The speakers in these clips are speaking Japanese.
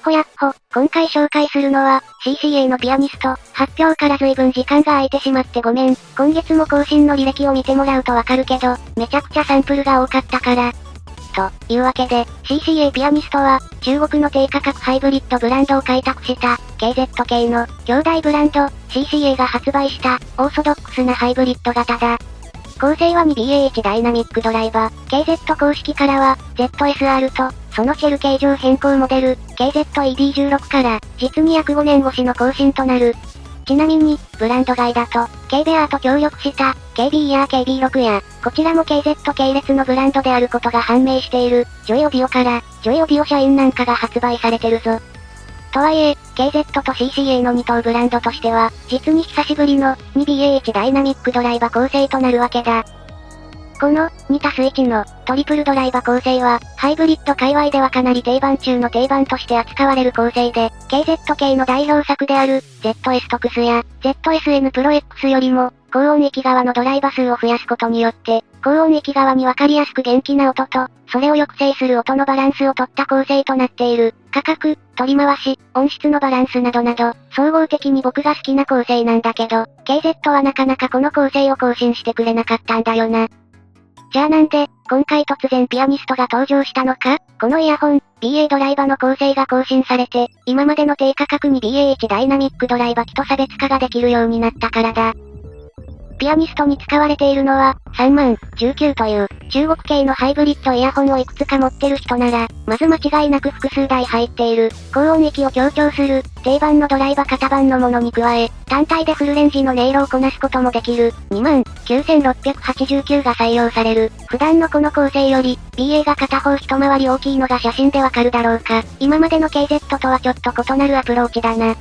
ほやっほ、今回紹介するのは、CCA のピアニスト、発表から随分時間が空いてしまってごめん。今月も更新の履歴を見てもらうとわかるけど、めちゃくちゃサンプルが多かったから。というわけで、CCA ピアニストは、中国の低価格ハイブリッドブランドを開拓した、KZ 系の、兄弟ブランド、CCA が発売した、オーソドックスなハイブリッド型だ。構成は 2BA1 ダイナミックドライバー、KZ 公式からは、ZSR と、そのシェル形状変更モデル、KZED16 から、実に約5年越しの更新となる。ちなみに、ブランド外だと、ケイベアーと協力した、KB や KB6 や、こちらも KZ 系列のブランドであることが判明している、ジョイオビオから、ジョイオビオ社員なんかが発売されてるぞ。とはいえ、KZ と CCA の2頭ブランドとしては、実に久しぶりの 2BA1 ダイナミックドライバ構成となるわけだ。この 2+1 のトリプルドライバ構成は、ハイブリッド界隈ではかなり定番中の定番として扱われる構成で、KZ 系の代表作である ZS トクスや ZSN プロ X よりも、高音域側のドライバ数を増やすことによって、高音域側にわかりやすく元気な音と、それを抑制する音のバランスを取った構成となっている。価格、取り回し、音質のバランスなどなど、総合的に僕が好きな構成なんだけど、KZ はなかなかこの構成を更新してくれなかったんだよな。じゃあなんで、今回突然ピアニストが登場したのか？このイヤホン、BA ドライバの構成が更新されて、今までの低価格に BA1 ダイナミックドライバ機と差別化ができるようになったからだ。ピアニストに使われているのは、3万19という、中国系のハイブリッドイヤホンをいくつか持ってる人なら、まず間違いなく複数台入っている、高音域を強調する、定番のドライバ型番のものに加え、単体でフルレンジの音色をこなすこともできる、2万9689が採用される。普段のこの構成より、BA が片方一回り大きいのが写真でわかるだろうか。今までの KZ とはちょっと異なるアプローチだな。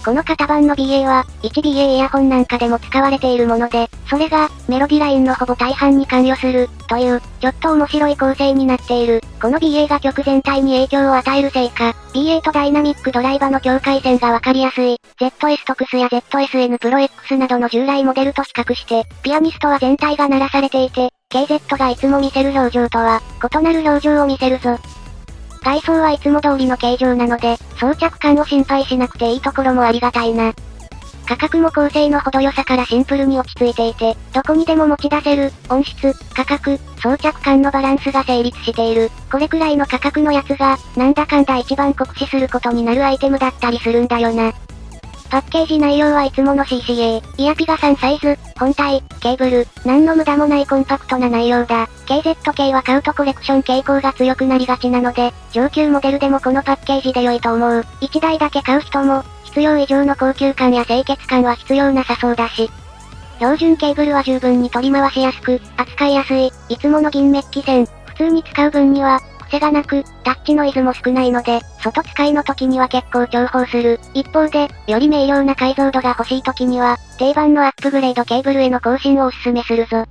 この型番の BA は、1BA イヤホンなんかでも使われているもので、それが、メロディラインのほぼ大半に関与する、という、ちょっと面白い構成になっている。この BA が曲全体に影響を与えるせいか、BA とダイナミックドライバの境界線がわかりやすい、ZS トクスや ZSN プロ X などの従来モデルと比較して、ピアニストは全体が鳴らされていて、KZ がいつも見せる表情とは、異なる表情を見せるぞ。外装はいつも通りの形状なので、装着感を心配しなくていいところもありがたいな。価格も構成の程良さからシンプルに落ち着いていて、どこにでも持ち出せる、音質、価格、装着感のバランスが成立している。これくらいの価格のやつが、なんだかんだ一番酷使することになるアイテムだったりするんだよな。パッケージ内容はいつもの CCA、イヤピが3サイズ、本体、ケーブル、なんの無駄もないコンパクトな内容だ。KZ 系は買うとコレクション傾向が強くなりがちなので、上級モデルでもこのパッケージで良いと思う。1台だけ買う人も、必要以上の高級感や清潔感は必要なさそうだし。標準ケーブルは十分に取り回しやすく、扱いやすい、いつもの銀メッキ線、普通に使う分には、癖がなく、タッチノイズも少ないので、外使いの時には結構重宝する。一方で、より明瞭な解像度が欲しい時には、定番のアップグレードケーブルへの更新をおすすめするぞ。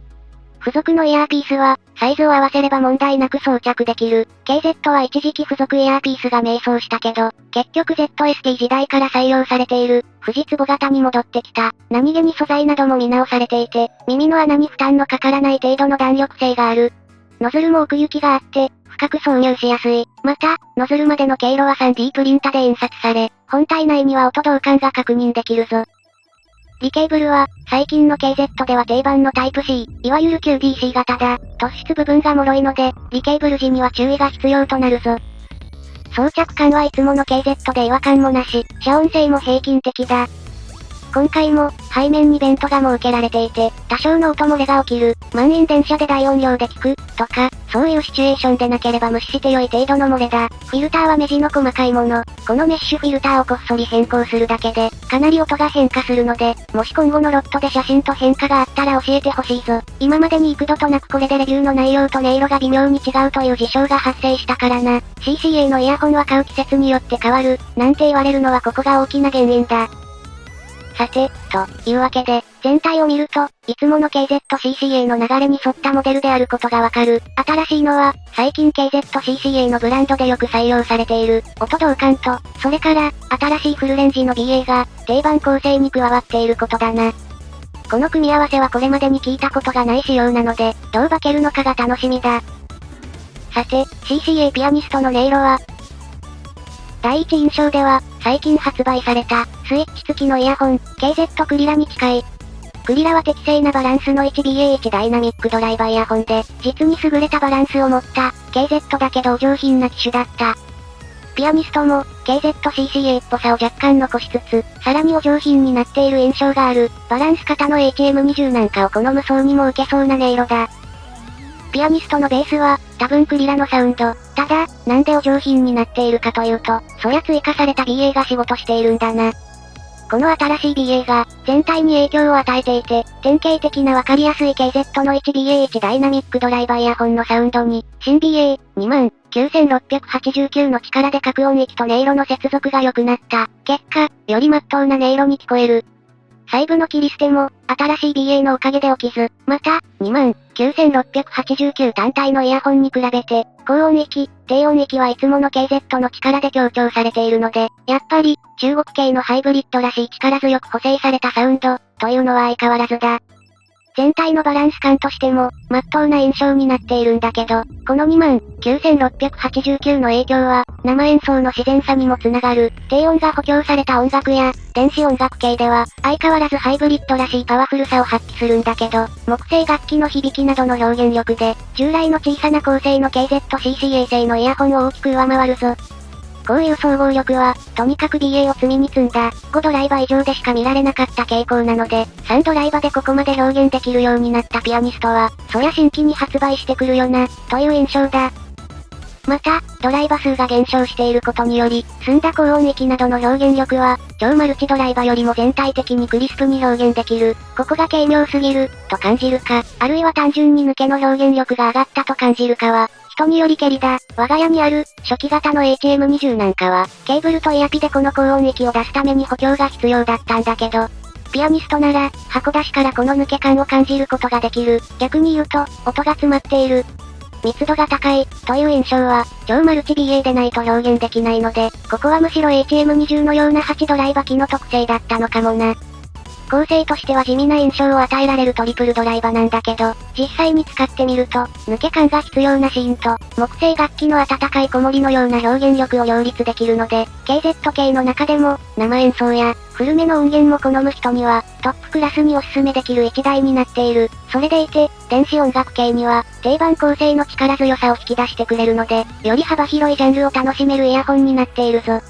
付属のイヤーピースは、サイズを合わせれば問題なく装着できる。KZ は一時期付属イヤーピースが迷走したけど、結局 ZST 時代から採用されている、富士壺型に戻ってきた。何気に素材なども見直されていて、耳の穴に負担のかからない程度の弾力性がある。ノズルも奥行きがあって、深く挿入しやすい。また、ノズルまでの経路は 3D プリンタで印刷され、本体内には音導管が確認できるぞ。リケーブルは、最近の KZ では定番のタイプ C、いわゆる QDC 型だ。突出部分が脆いので、リケーブル時には注意が必要となるぞ。装着感はいつもの KZ で違和感もなし、遮音性も平均的だ。今回も、背面にベントが設けられていて、多少の音漏れが起きる、満員電車で大音量で聞く、とか、そういうシチュエーションでなければ無視して良い程度の漏れだ。フィルターは目地の細かいもの。このメッシュフィルターをこっそり変更するだけで、かなり音が変化するので、もし今後のロットで写真と変化があったら教えてほしいぞ。今までに幾度となくこれでレビューの内容と音色が微妙に違うという事象が発生したからな。CCA のイヤホンは買う季節によって変わる、なんて言われるのはここが大きな原因だ。さて、というわけで、全体を見ると、いつもの KZ-CCA の流れに沿ったモデルであることがわかる。新しいのは、最近 KZ-CCA のブランドでよく採用されている、音導管と、それから、新しいフルレンジの BA が、定番構成に加わっていることだな。この組み合わせはこれまでに聞いたことがない仕様なので、どう化けるのかが楽しみだ。さて、CCA ピアニストの音色は、第一印象では、最近発売された、スイッチ付きのイヤホン、KZ クリラに近い。クリラは適正なバランスの 1BA1 ダイナミックドライバーイヤホンで、実に優れたバランスを持った、KZ だけどお上品な機種だった。ピアニストも、KZCCA っぽさを若干残しつつ、さらにお上品になっている印象がある、バランス型の HM20 なんかを好む層にも受けそうな音色だ。ピアニストのベースは、多分クリラのサウンド。ただ、なんでお上品になっているかというと、そりゃ追加された BA が仕事しているんだな。この新しい BA が、全体に影響を与えていて、典型的なわかりやすい KZ の 1BA1 ダイナミックドライバーイヤホンのサウンドに、新 BA29689 の力で各音域と音色の接続が良くなった。結果、より真っ当な音色に聞こえる。細部の切り捨ても、新しい BA のおかげで起きず、また、29689単体のイヤホンに比べて、高音域、低音域はいつもの KZ の力で強調されているので、やっぱり、中国系のハイブリッドらしい力強く補正されたサウンド、というのは相変わらずだ。全体のバランス感としても、真っ当な印象になっているんだけど、この29689の影響は、生演奏の自然さにもつながる、低音が補強された音楽や、電子音楽系では、相変わらずハイブリッドらしいパワフルさを発揮するんだけど、木製楽器の響きなどの表現力で、従来の小さな構成の KZCCA 製のイヤホンを大きく上回るぞ。こういう総合力は、とにかく BA を積みに積んだ、5ドライバー以上でしか見られなかった傾向なので、3ドライバーでここまで表現できるようになったピアニストは、そりゃ新規に発売してくるよな、という印象だ。また、ドライバー数が減少していることにより、澄んだ高音域などの表現力は、超マルチドライバーよりも全体的にクリスプに表現できる。ここが軽妙すぎる、と感じるか、あるいは単純に抜けの表現力が上がったと感じるかは、人によりけりだ。我が家にある、初期型の HM20 なんかは、ケーブルとイヤピでこの高音域を出すために補強が必要だったんだけど、ピアニストなら、箱出しからこの抜け感を感じることができる。逆に言うと、音が詰まっている。密度が高い、という印象は、超マルチ BA でないと表現できないので、ここはむしろ HM20 のような8ドライバー機の特性だったのかもな。構成としては地味な印象を与えられるトリプルドライバーなんだけど、実際に使ってみると、抜け感が必要なシーンと、木製楽器の温かい子守のような表現力を両立できるので、KZ 系の中でも、生演奏や、古めの音源も好む人には、トップクラスにおすすめできる一台になっている。それでいて、電子音楽系には、定番構成の力強さを引き出してくれるので、より幅広いジャンルを楽しめるイヤホンになっているぞ。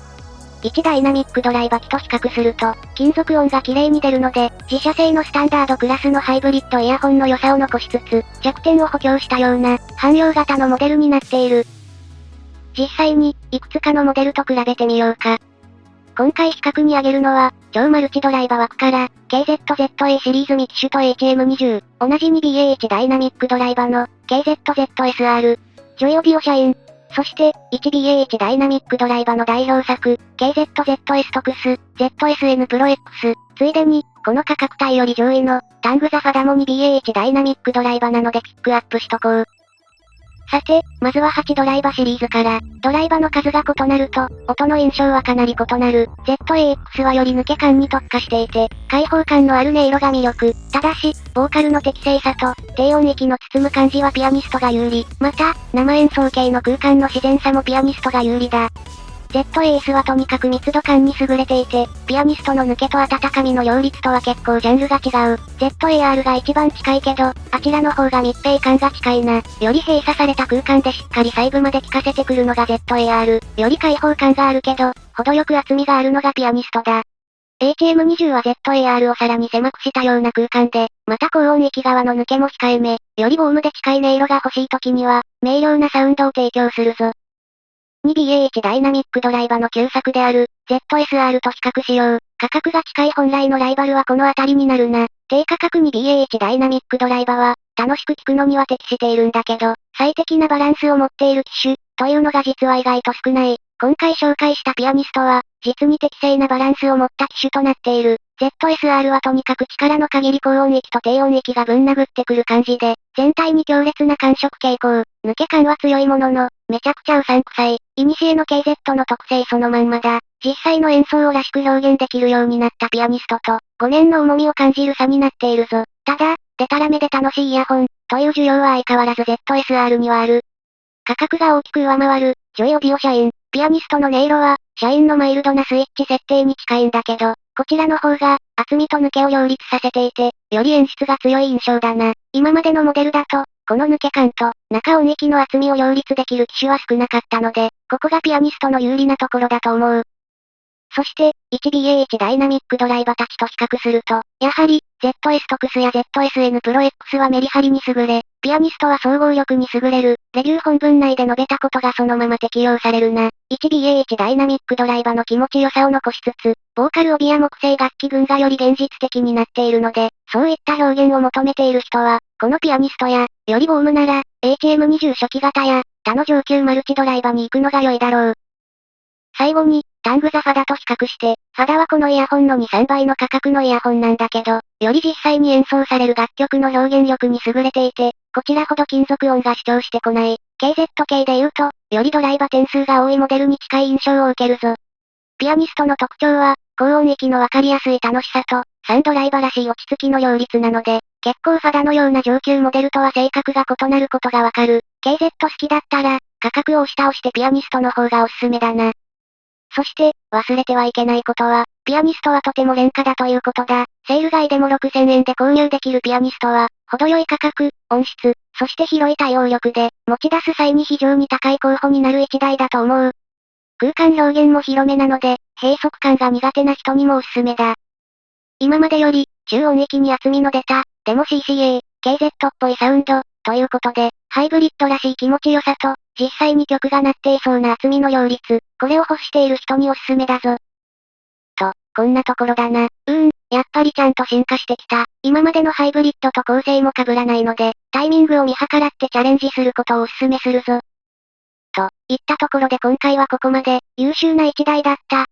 1ダイナミックドライバー機と比較すると、金属音が綺麗に出るので、自社製のスタンダードクラスのハイブリッドイヤホンの良さを残しつつ、弱点を補強したような、汎用型のモデルになっている。実際に、いくつかのモデルと比べてみようか。今回比較に挙げるのは、超マルチドライバー枠から、KZZA シリーズ2機種と HM20、同じ 2BA1 ダイナミックドライバーの、KZZSR、ジョイオビオ社員、そして、1BA1 ダイナミックドライバーの代表作、KZZS トクス、ZSN プロ X、ついでに、この価格帯より上位の、タングザファダも 2BA1 ダイナミックドライバーなのでピックアップしとこう。さて、まずは8ドライバーシリーズから、ドライバーの数が異なると、音の印象はかなり異なる。ZAX はより抜け感に特化していて、開放感のある音色が魅力。ただし、ボーカルの適正さと、低音域の包む感じはピアニストが有利。また、生演奏系の空間の自然さもピアニストが有利だ。ZAS はとにかく密度感に優れていて、ピアニストの抜けと温かみの両立とは結構ジャンルが違う。ZAR が一番近いけど、あちらの方が密閉感が近いな。より閉鎖された空間でしっかり細部まで聞かせてくるのが ZAR。より開放感があるけど、程よく厚みがあるのがピアニストだ。HM20 は ZAR をさらに狭くしたような空間で、また高音域側の抜けも控えめ、よりボームで近い音色が欲しい時には、明瞭なサウンドを提供するぞ。2BA1 ダイナミックドライバーの旧作である、ZSR と比較しよう。価格が近い本来のライバルはこの辺りになるな。低価格 2BA1 ダイナミックドライバーは、楽しく聴くのには適しているんだけど、最適なバランスを持っている機種、というのが実は意外と少ない。今回紹介したピアニストは、実に適正なバランスを持った機種となっている。ZSR はとにかく力の限り高音域と低音域がぶん殴ってくる感じで、全体に強烈な感触傾向。抜け感は強いものの、めちゃくちゃうさんくさい。古の KZ の特性そのまんまだ。実際の演奏をらしく表現できるようになったピアニストと、5年の重みを感じる差になっているぞ。ただ、デタラメで楽しいイヤホン、という需要は相変わらず ZSR にはある。価格が大きく上回る、ジョイオビオ社員、ピアニストの音色は、社員のマイルドなスイッチ設定に近いんだけど、こちらの方が、厚みと抜けを両立させていて、より演出が強い印象だな。今までのモデルだと、この抜け感と、中音域の厚みを両立できる機種は少なかったので、ここがピアニストの有利なところだと思う。そして、1BA1 ダイナミックドライバたちと比較すると、やはり、ZS トクスや ZSN Pro X はメリハリに優れ、ピアニストは総合力に優れる、レビュー本文内で述べたことがそのまま適用されるな。1BA1 ダイナミックドライバの気持ちよさを残しつつ、ボーカル帯や木製楽器群がより現実的になっているので、そういった表現を求めている人は、このピアニストや、よりボームなら、HM20 初期型や、他の上級マルチドライバに行くのが良いだろう。最後に、タングザファダと比較して、ファダはこのイヤホンの2、3倍の価格のイヤホンなんだけど、より実際に演奏される楽曲の表現力に優れていて、こちらほど金属音が主張してこない。KZK で言うと、よりドライバ点数が多いモデルに近い印象を受けるぞ。ピアニストの特徴は、高音域のわかりやすい楽しさと、サンドライバらしい落ち着きの両立なので、結構ファダのような上級モデルとは性格が異なることがわかる。KZ 好きだったら、価格を押し倒してピアニストの方がおすすめだな。そして、忘れてはいけないことは、ピアニストはとても廉価だということだ。セール外でも6000円で購入できるピアニストは、程よい価格、音質、そして広い対応力で、持ち出す際に非常に高い候補になる一台だと思う。空間表現も広めなので、閉塞感が苦手な人にもおすすめだ。今までより、中音域に厚みの出た、でも CCA、KZ っぽいサウンド、ということで、ハイブリッドらしい気持ちよさと、実際に曲が鳴っていそうな厚みの両立、これを欲している人におすすめだぞ。と、こんなところだな。やっぱりちゃんと進化してきた。今までのハイブリッドと構成も被らないので、タイミングを見計らってチャレンジすることをおすすめするぞ。といったところで今回はここまで、優秀な一台だった、